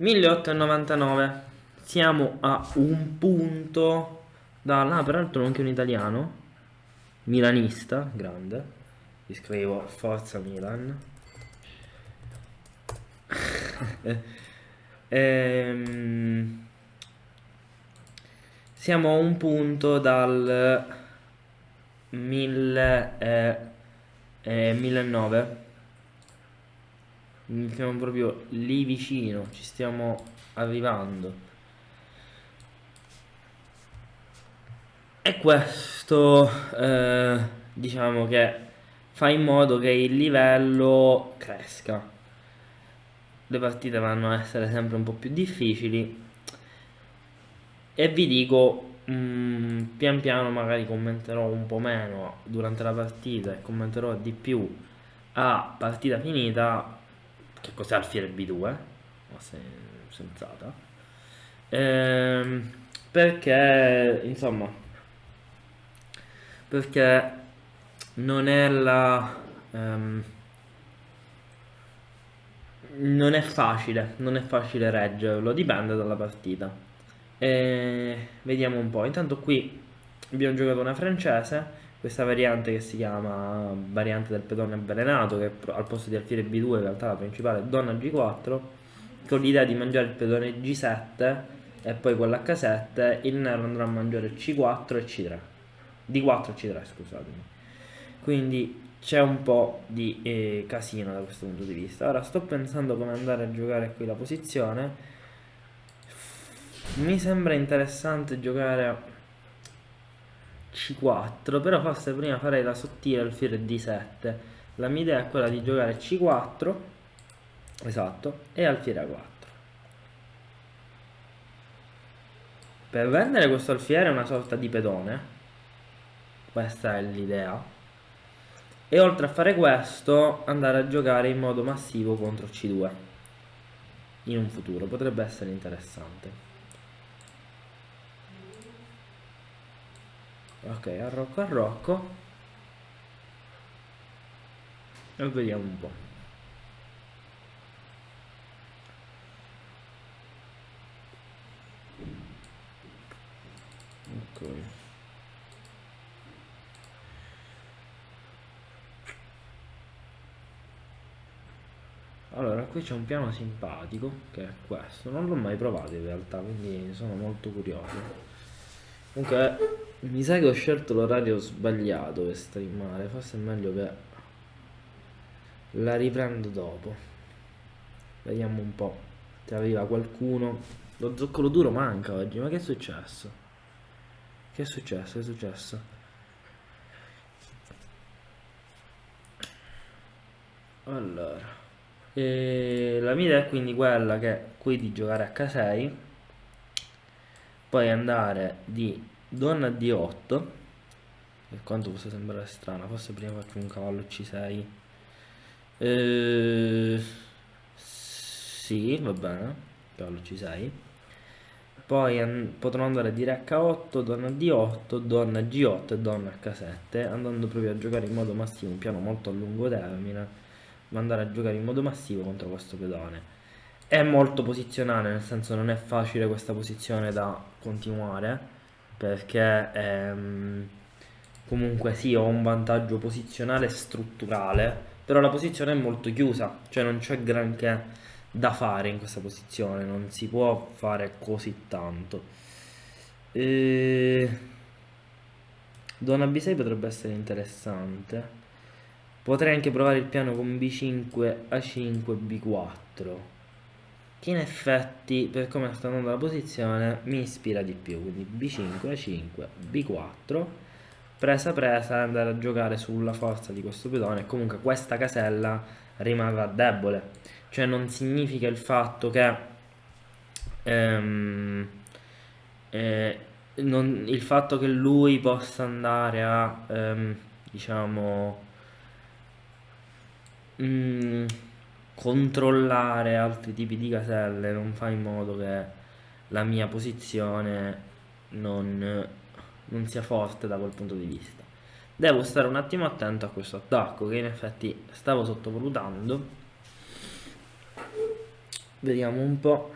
1899. Siamo a un punto dalla... Ah, peraltro anche un italiano. Milanista, grande. Ti scrivo Forza Milan. Ehm, Siamo a un punto dal 1009. Siamo proprio lì vicino, ci stiamo arrivando. E questo diciamo che fa in modo che il livello cresca. Le partite vanno a essere sempre un po' più difficili e vi dico, pian piano magari commenterò un po' meno durante la partita e commenterò di più a partita finita che cos'è Alfiere B2, ma sensata. Perché insomma, perché non è non è facile reggerlo, dipende dalla partita. Vediamo un po'. Intanto qui abbiamo giocato una francese, questa variante che si chiama variante del pedone avvelenato, che al posto di alfiere B2 in realtà la principale è donna G4, con l'idea di mangiare il pedone G7 e poi con l'H7 il nero andrà a mangiare C4 e C3. D4 e C3, scusatemi. Quindi c'è un po' di casino da questo punto di vista. Ora sto pensando come andare a giocare qui la posizione. Mi sembra interessante giocare a C4, però forse prima farei la sottile alfiere D7. La mia idea è quella di giocare C4, esatto, e alfiere A4. Per rendere questo alfiere una sorta di pedone, questa è l'idea. E oltre a fare questo, andare a giocare in modo massivo contro C2 in un futuro, potrebbe essere interessante. Ok, a Rocco e vediamo un po'. Ok. Allora, qui c'è un piano simpatico che è questo. Non l'ho mai provato in realtà, quindi sono molto curioso. Comunque, mi sa che ho scelto l'orario sbagliato per streamare. Forse è meglio che la riprendo dopo. Vediamo un po' se arriva qualcuno. Lo zoccolo duro manca oggi, ma che è successo? Che è successo? Che è successo? Allora. La mia idea è quindi quella che qui di giocare H6, poi andare di donna D8, per quanto possa sembrare strano, forse prima faccio un cavallo C6. Sì, va bene, cavallo C6. Poi potrò andare di re H8, donna D8, donna G8 e donna H7, andando proprio a giocare in modo massivo, un piano molto a lungo termine, ma andare a giocare in modo massivo contro questo pedone. È molto posizionale, nel senso non è facile questa posizione da continuare, perché comunque sì, ho un vantaggio posizionale strutturale, però la posizione è molto chiusa, cioè non c'è granché da fare in questa posizione, non si può fare così tanto. E... Donna B6 potrebbe essere interessante. Potrei anche provare il piano con B5, A5, B4, che in effetti, per come sta andando la posizione, mi ispira di più. Quindi B5, A5, B4, presa presa, andare a giocare sulla forza di questo pedone. E comunque questa casella rimarrà debole, cioè non significa il fatto che ehm, eh, il fatto che lui possa andare a diciamo mm, controllare altri tipi di caselle non fa in modo che la mia posizione non sia forte da quel punto di vista. Devo stare un attimo attento a questo attacco che in effetti stavo sottovalutando. Vediamo un po'.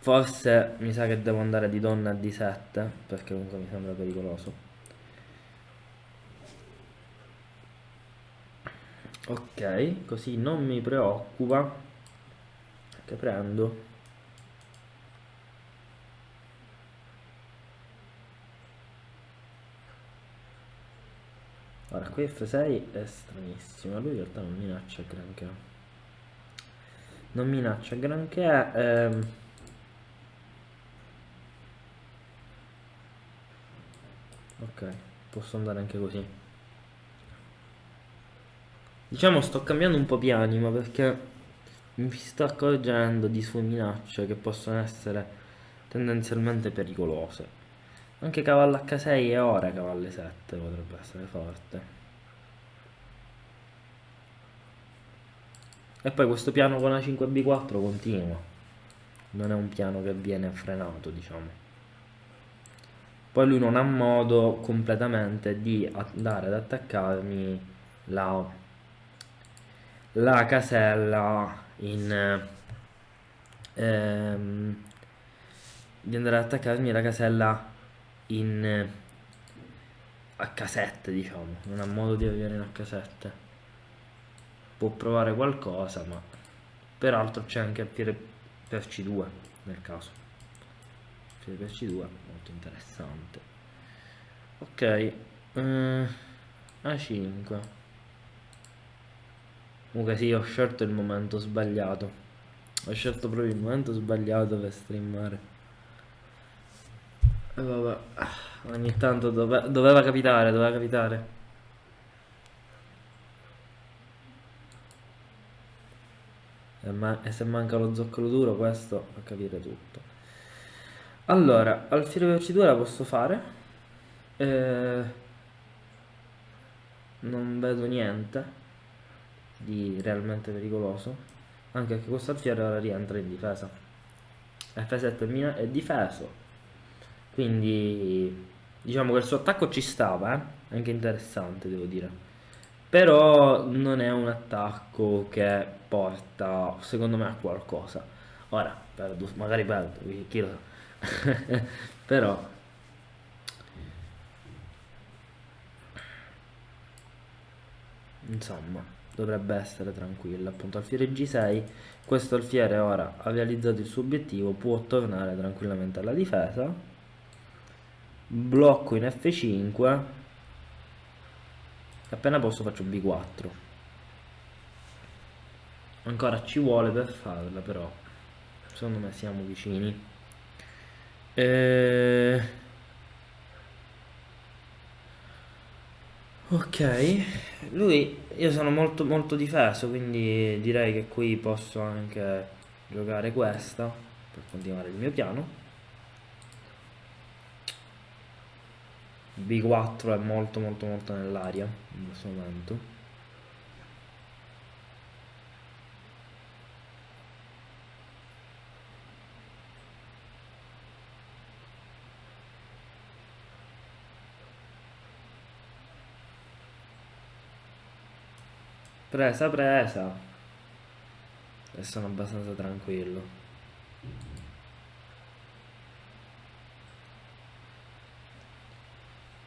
Forse mi sa che devo andare di donna a D7, perché comunque mi sembra pericoloso. Ok, così non mi preoccupa. Che prendo? Ora, qui F6 è stranissimo. Lui in realtà non minaccia granché. Non minaccia granché. Ok, posso andare anche così. Diciamo sto cambiando un po' piani, ma perché mi sto accorgendo di sue minacce che possono essere tendenzialmente pericolose. Anche cavallo H6 e ora cavallo 7 potrebbe essere forte. E poi questo piano con A5B4 continua. Non è un piano che viene frenato, diciamo. Poi lui non ha modo completamente di andare ad attaccarmi la, la casella ehm, di andare ad attaccarmi la casella in H7, diciamo. Non ha modo di arrivare in H7. Può provare qualcosa, ma peraltro c'è anche alfiere per C2 nel caso. Alfiere per C2 molto interessante. Ok, A5. Comunque sì, ho scelto il momento sbagliato. Ho scelto proprio il momento sbagliato per streamare. E vabbè, ogni tanto doveva capitare, doveva capitare. E se manca lo zoccolo duro, questo fa capire tutto. Allora, alfiere per C2 la posso fare. Eh, non vedo niente di realmente pericoloso. Anche perché questo alfiere ora rientra in difesa. F7 è difeso. Quindi diciamo che il suo attacco ci stava, anche interessante devo dire. Però non è un attacco che porta secondo me a qualcosa. Ora, perdo, magari perdo, chi lo sa. Però insomma dovrebbe essere tranquilla. Appunto alfiere G6, questo alfiere ora ha realizzato il suo obiettivo, può tornare tranquillamente alla difesa. Blocco in F5, appena posso faccio B4. Ancora ci vuole per farla, però secondo me siamo vicini. Eh, ok, io sono molto molto difeso, quindi direi che qui posso anche giocare questa per continuare il mio piano. B4 è molto molto molto nell'aria in questo momento. Presa presa e sono abbastanza tranquillo.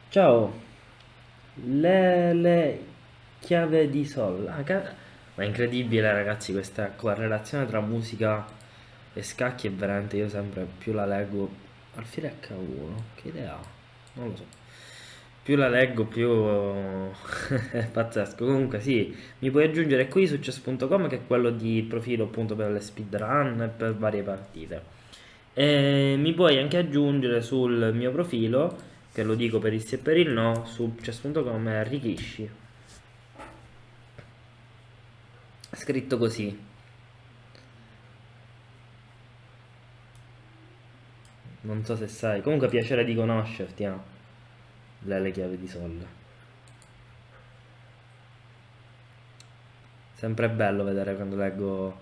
Ciao, le chiave di sol. Ma è incredibile ragazzi, questa correlazione tra musica e scacchi è veramente, io sempre più la leggo. Alfiere H1, che idea ha? Non lo so. Più la leggo più è pazzesco. Comunque sì, mi puoi aggiungere qui su chess.com, che è quello di profilo appunto per le speedrun e per varie partite. E mi puoi anche aggiungere sul mio profilo, che lo dico per il sì e per il no, su chess.com è Rikishi. Scritto così. Non so se sai. Comunque piacere di conoscerti, le chiavi di sol. Sempre bello vedere quando leggo.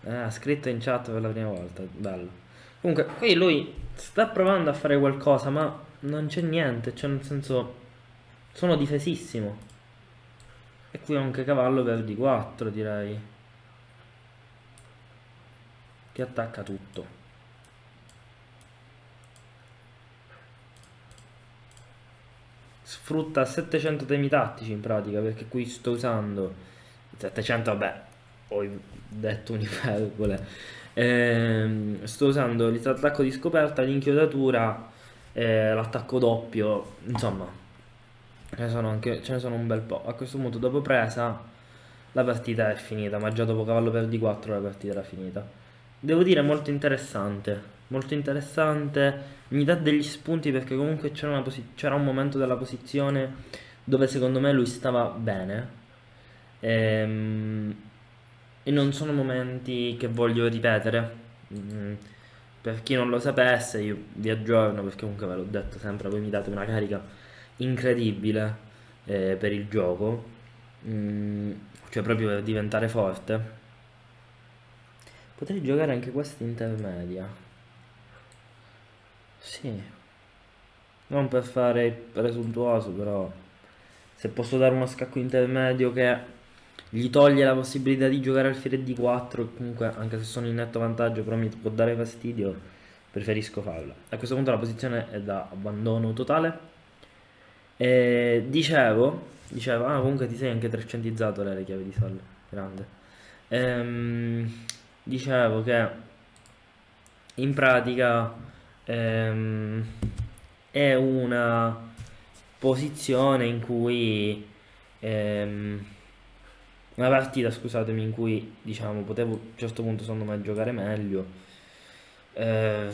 Ha scritto in chat per la prima volta. Bello. Comunque, qui lui sta provando a fare qualcosa, ma non c'è niente. Cioè, nel senso, sono difesissimo. E qui ho anche cavallo per D4, direi. Che attacca tutto. sfrutta 700 temi tattici in pratica, perché qui sto usando 700, vabbè, ho detto un'iperbole. Sto usando l'attacco di scoperta, l'inchiodatura, l'attacco doppio, insomma, ce ne sono un bel po'. A questo punto, dopo presa, la partita è finita, ma già dopo cavallo per D4 la partita era finita. Devo dire molto interessante, mi dà degli spunti perché comunque c'era un momento della posizione dove secondo me lui stava bene. Ehm, E non sono momenti che voglio ripetere. Mm, Per chi non lo sapesse, io vi aggiorno perché comunque ve l'ho detto sempre, voi mi date una carica incredibile per il gioco, Mm, cioè proprio per diventare forte. Potrei giocare anche questa intermedia. Sì, non per fare il presuntuoso, però se posso dare uno scacco intermedio che gli toglie la possibilità di giocare al fiere D4, comunque anche se sono in netto vantaggio, però mi può dare fastidio, preferisco farla. A questo punto la posizione è da abbandono totale. E comunque ti sei anche trecentizzato le chiavi di solito, grande. Dicevo che in pratica ehm, è una posizione in cui ehm, una partita, scusatemi, in cui diciamo potevo a un certo punto secondo me giocare meglio, eh,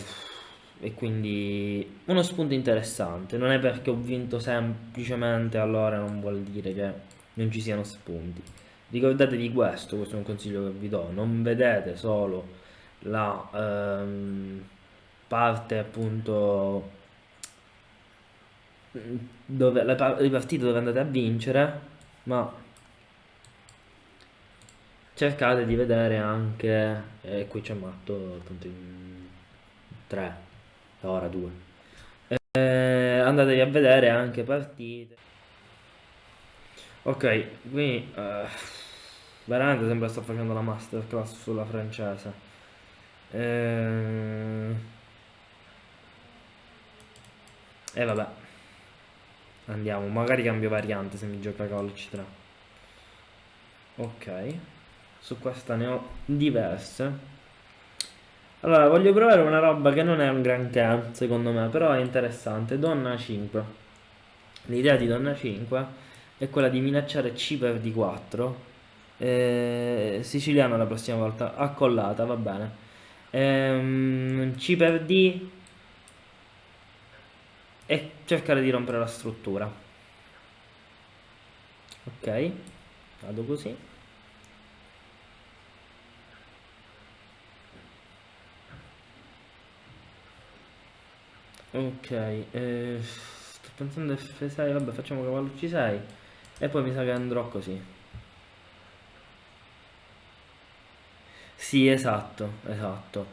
e quindi uno spunto interessante. Non è perché ho vinto semplicemente allora non vuol dire che non ci siano spunti. Ricordatevi questo è un consiglio che vi do, non vedete solo la parte appunto dove le partite dove andate a vincere, ma cercate di vedere anche, qui c'è Matto appunto in 3, ora 2. Andatevi a vedere anche partite. Ok, qui veramente sembra sto facendo la masterclass sulla francese. E vabbè, andiamo, magari cambio variante se mi gioca cavallo C3. Ok, su questa ne ho diverse. Allora, voglio provare una roba che non è un granché, secondo me, però è interessante. Donna 5. L'idea di Donna 5 è quella di minacciare C per D4. Siciliano la prossima volta. Accollata, va bene. C per D e cercare di rompere la struttura. Ok, vado così. Ok, sto pensando F6, vabbè facciamo cavallo C6 e poi mi sa che andrò così. Sì, esatto, esatto.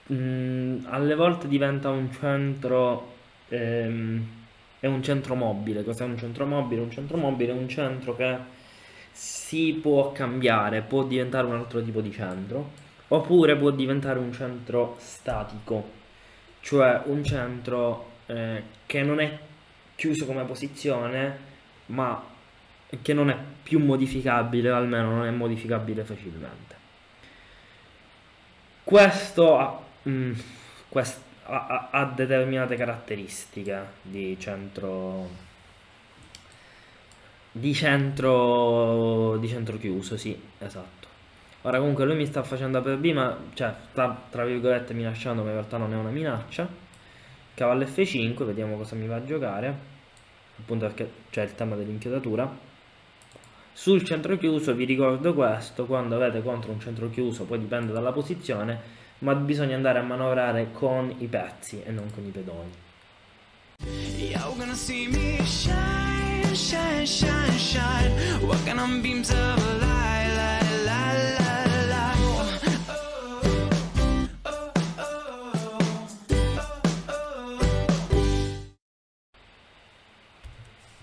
Alle volte diventa un centro, è un centro mobile. Cos'è un centro mobile? Un centro mobile è un centro che si può cambiare, può diventare un altro tipo di centro, oppure può diventare un centro statico, cioè un centro che non è chiuso come posizione, ma che non è più modificabile, o almeno non è modificabile facilmente. Questo ha determinate caratteristiche di centro chiuso, sì, esatto. Ora comunque lui mi sta facendo per B, ma cioè sta tra virgolette minacciando, ma in realtà non è una minaccia. Cavallo F5, vediamo cosa mi va a giocare. Appunto perché c'è il tema dell'inchiodatura. Sul centro chiuso vi ricordo questo, quando avete contro un centro chiuso, poi dipende dalla posizione, ma bisogna andare a manovrare con i pezzi e non con i pedoni. You're gonna see me shine, shine, shine, shine, walking on beams of light, light, light, light, light.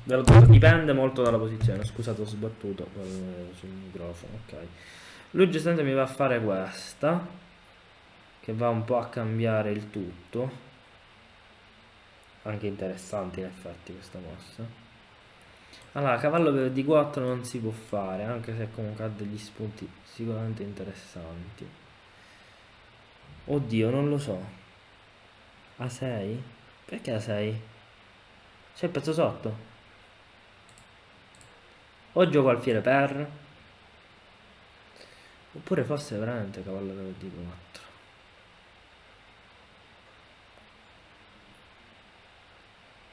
Ve l'ho detto, dipende molto dalla posizione. Scusate, ho sbattuto sul microfono. Ok. Lui giustamente mi va a fare questa, che va un po' a cambiare il tutto. Anche interessante in effetti questa mossa. Allora, cavallo per D4 non si può fare, anche se comunque ha degli spunti sicuramente interessanti. Oddio, non lo so. A6? Perché A6? C'è il pezzo sotto? O gioco alfiere per... Oppure forse veramente cavallo per D4.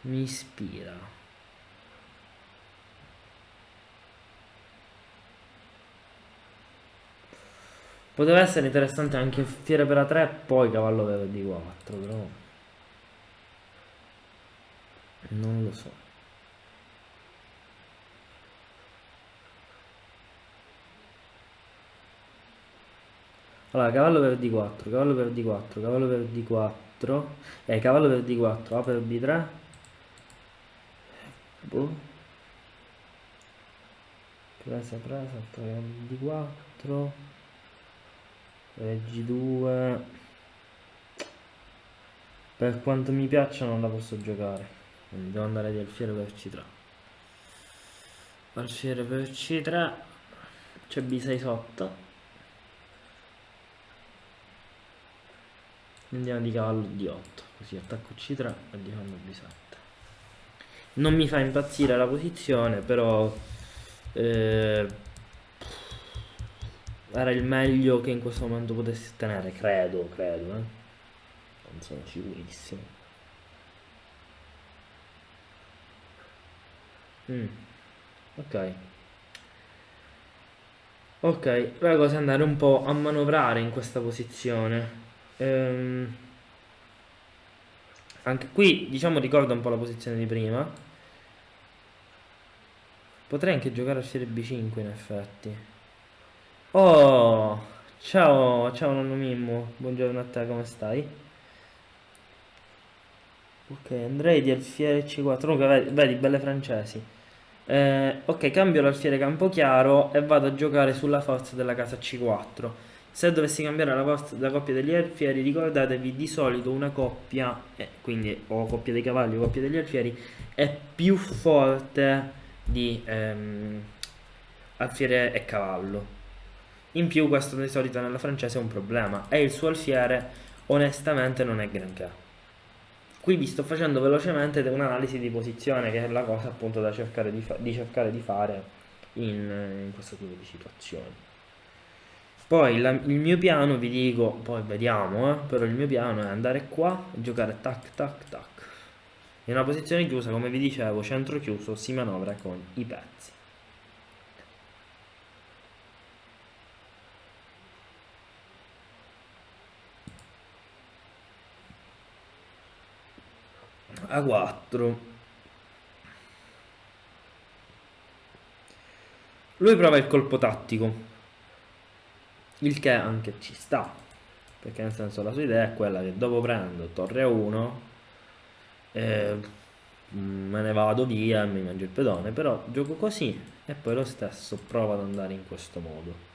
Mi ispira. Poteva essere interessante anche alfiere per A3 e poi cavallo per D4, però... Non lo so. Allora, cavallo per D4, cavallo per D4, cavallo per D4. Cavallo per D4, A per B3. Boh. Presa, poi D4. G2. Per quanto mi piaccia non la posso giocare. Quindi devo andare di alfiere per C3. Alfiere per C3. C'è B6 sotto. Andiamo di cavallo D8. Così attacco C3 e difendo B7. Non mi fa impazzire la posizione, però era il meglio che in questo momento potessi ottenere, credo, non sono sicurissimo. Ok. Ok, la cosa è andare un po' a manovrare in questa posizione. Anche qui, diciamo, ricorda un po' la posizione di prima. Potrei anche giocare alfiere B5 in effetti. Oh, ciao nonno Mimmo, buongiorno a te, come stai? Ok, andrei di alfiere C4, comunque vedi, belle francesi. Ok, cambio l'alfiere Campochiaro e vado a giocare sulla forza della casa C4. Se dovessi cambiare la coppia degli alfieri, ricordatevi di solito una coppia, quindi o coppia dei cavalli o coppia degli alfieri, è più forte di alfiere e cavallo. In più questo di solito nella francese è un problema e il suo alfiere onestamente non è granché. Qui vi sto facendo velocemente un'analisi di posizione, che è la cosa appunto da cercare cercare di fare in questo tipo di situazioni. Poi il mio piano, vi dico, poi vediamo, però il mio piano è andare qua e giocare tac tac tac. In una posizione chiusa, come vi dicevo, centro chiuso, si manovra con i pezzi. A4. Lui prova il colpo tattico, il che anche ci sta, perché nel senso la sua idea è quella che dopo prendo torre 1 me ne vado via e mi mangio il pedone, però gioco così e poi lo stesso provo ad andare in questo modo.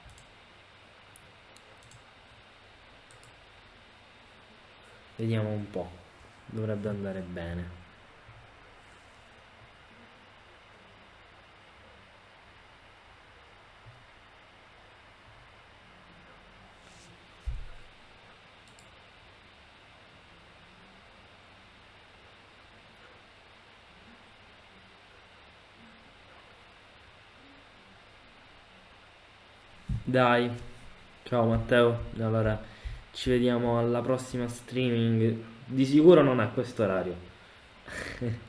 Vediamo un po', dovrebbe andare bene. Dai, ciao Matteo, allora ci vediamo alla prossima streaming, di sicuro non a questo orario,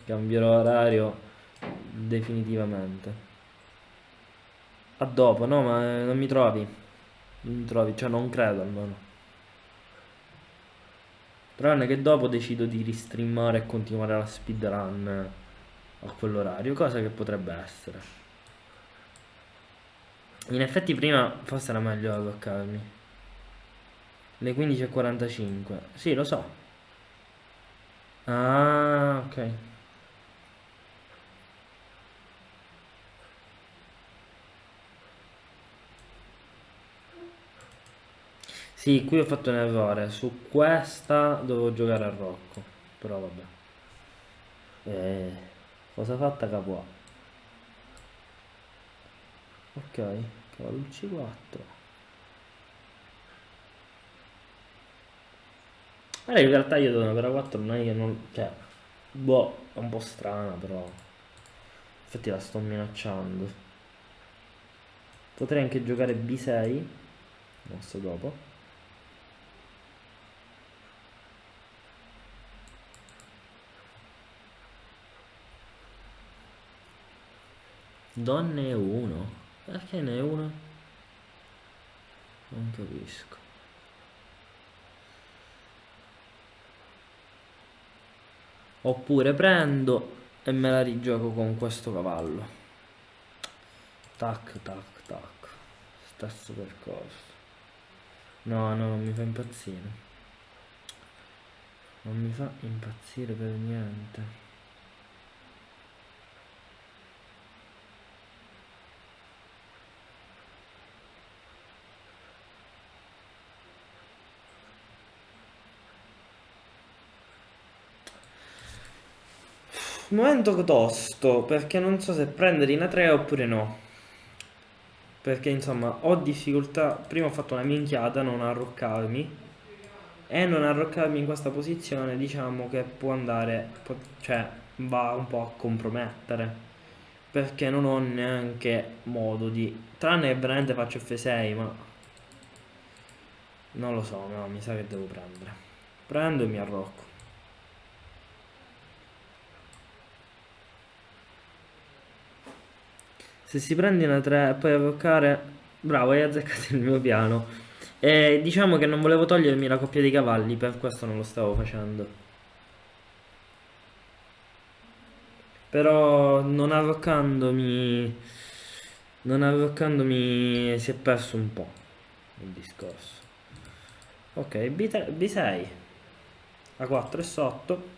cambierò orario definitivamente. A dopo, no, ma non mi trovi, cioè non credo almeno. Tranne che dopo decido di restreamare e continuare la speedrun a quell'orario, cosa che potrebbe essere. In effetti prima forse era meglio bloccarmi. Le 15:45. Sì, lo so. Ah, ok. Sì, qui ho fatto un errore. Su questa dovevo giocare a Rocco. Però vabbè. Cosa fatta capo A? Ok, cavallo C4. Allora in realtà io devo avere 4 non è che non... cioè, boh, è un po' strana però. Infatti la sto minacciando. Potrei anche giocare B6, mosso dopo. Donne 1. Perché ne è 1? Non capisco. Oppure prendo e me la rigioco con questo cavallo. Tac, tac, tac. Stesso percorso. No, no, non mi fa impazzire. Non mi fa impazzire per niente. Momento tosto, perché non so se prendere in A3 oppure no. Perché insomma ho difficoltà. Prima ho fatto una minchiata a non arroccarmi. E non arroccarmi in questa posizione, diciamo che può andare. Cioè, va un po' a compromettere. Perché non ho neanche modo di. Tranne che veramente faccio F6, ma. Non lo so, no, mi sa che devo prendere. Prendo e mi arrocco. Se si prende una 3 e poi avvoccare, bravo, hai azzeccato il mio piano. E diciamo che non volevo togliermi la coppia di cavalli, per questo non lo stavo facendo. Però non avvoccandomi si è perso un po' il discorso. Ok, B6, A4 è sotto.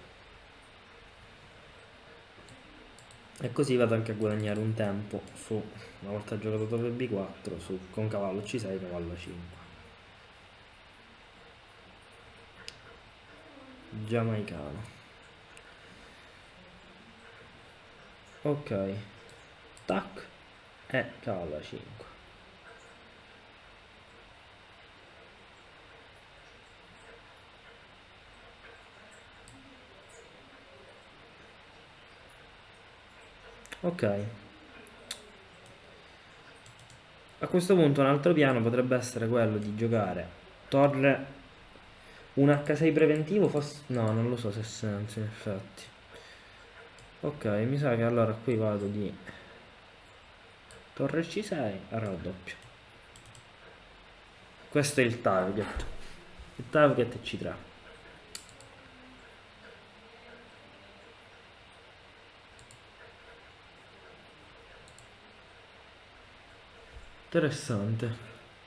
E così vado anche a guadagnare un tempo su, una volta giocato torre B4, con cavallo C6, cavallo 5. Giamaicano. Ok, tac e cavallo 5. Ok, a questo punto un altro piano potrebbe essere quello di giocare torre, un H6 preventivo, forse... no, non lo so se ha senso in effetti. Ok, mi sa che allora qui vado di torre C6 a raddoppio. Questo è il target. Il target è C3. Interessante,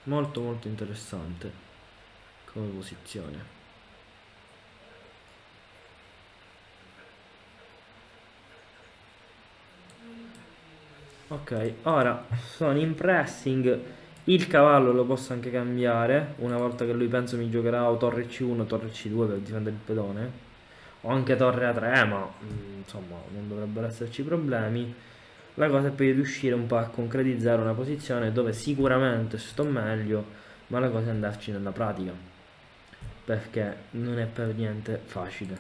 molto molto interessante come posizione. Ok, ora sono in pressing, il cavallo lo posso anche cambiare, una volta che lui penso mi giocherà o torre C1 o torre C2 per difendere il pedone, o anche torre A3, ma insomma non dovrebbero esserci problemi. La cosa è poi riuscire un po' a concretizzare una posizione dove sicuramente sto meglio, ma la cosa è andarci nella pratica, perché non è per niente facile.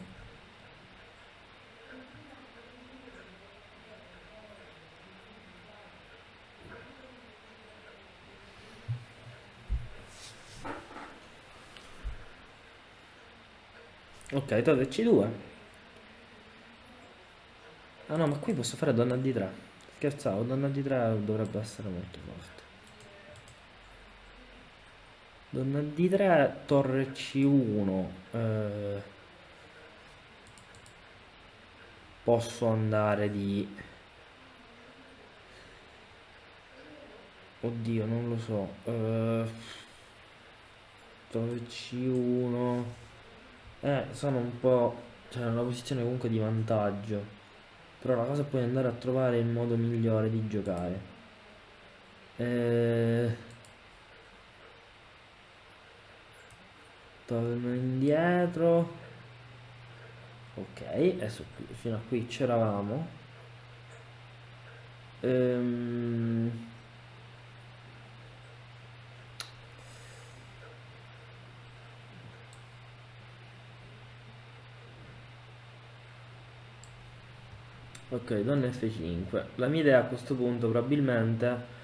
Ok, torre C2. Ah no, ma qui posso fare donna D3. Scherzavo, donna D3 dovrebbe essere molto forte. Donna D3, torre C1. Posso andare di... Oddio, non lo so. Torre C1. Sono un po'... Cioè, in una posizione comunque di vantaggio. Però la cosa è poi andare a trovare il modo migliore di giocare. Eh, Torno indietro. Ok, adesso fino a qui c'eravamo. Ehm, Ok, donna F5. La mia idea a questo punto probabilmente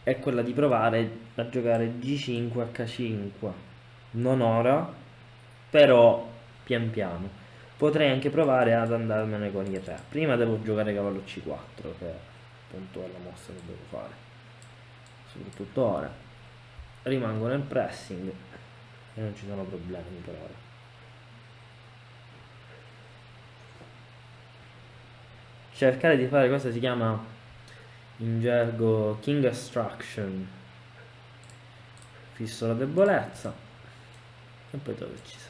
è quella di provare a giocare G5 H5. Non ora, però pian piano. Potrei anche provare ad andarmene con il re. Prima devo giocare cavallo C4, che appunto è la mossa che devo fare. Soprattutto ora. Rimango nel pressing e non ci sono problemi per ora. Cercare di fare cosa si chiama in gergo King Extraction. Fisso la debolezza e poi dove ci sei.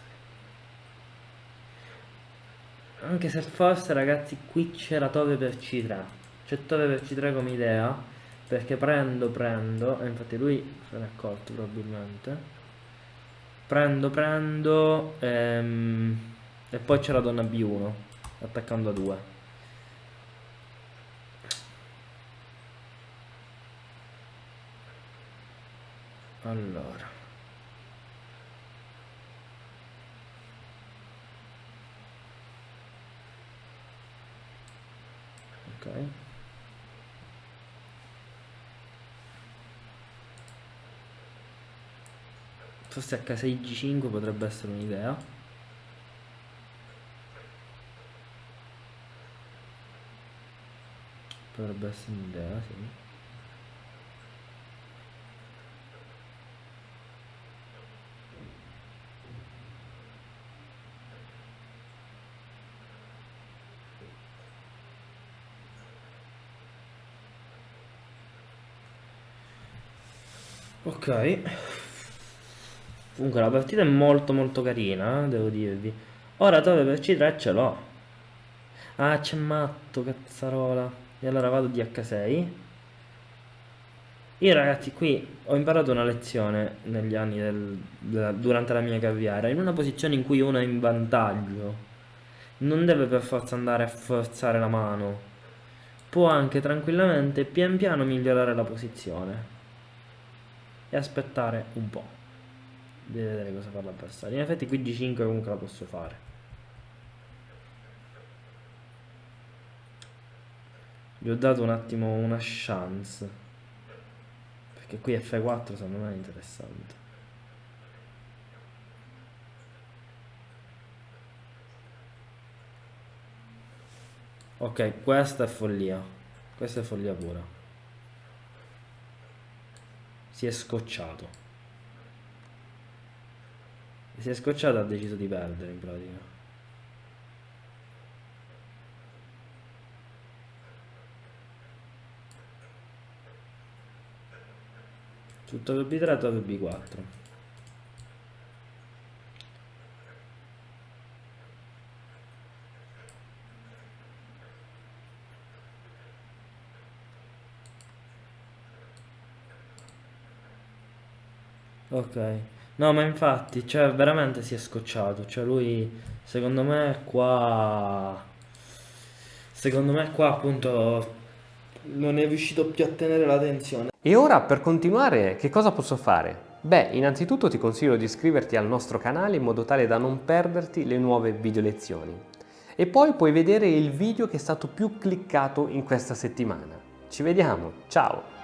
Anche se forse ragazzi qui c'era Tove per C3. C'è Tove per C3 come idea, perché prendo e infatti lui se n'è accorto probabilmente. Prendo e poi c'è la donna B1 attaccando a 2. Allora, ok. Forse H6 G5 potrebbe essere un'idea. Potrebbe essere un'idea, sì. Ok. Comunque la partita è molto molto carina, devo dirvi. Ora Tove per C3 ce l'ho. Ah, c'è matto, cazzarola. E allora vado di H6. Io ragazzi qui ho imparato una lezione negli anni durante la mia carriera. In una posizione in cui uno è in vantaggio, non deve per forza andare a forzare la mano. Può anche tranquillamente pian piano migliorare la posizione e aspettare un po'. Devi vedere cosa fa l'avversario. In effetti qui G5 comunque la posso fare. Gli ho dato un attimo una chance. Perché qui F4 secondo me è interessante. Ok, questa è follia. Questa è follia pura. Si è scocciato. Si è scocciato e ha deciso di perdere in pratica. Tutto per B3, tutto per B4. Ok. No, ma infatti, cioè, veramente si è scocciato. Cioè, lui, secondo me, qua... Secondo me qua, appunto, non è riuscito più a tenere la tensione. E ora per continuare che cosa posso fare? Beh, innanzitutto ti consiglio di iscriverti al nostro canale in modo tale da non perderti le nuove video lezioni. E poi puoi vedere il video che è stato più cliccato in questa settimana. Ci vediamo, ciao!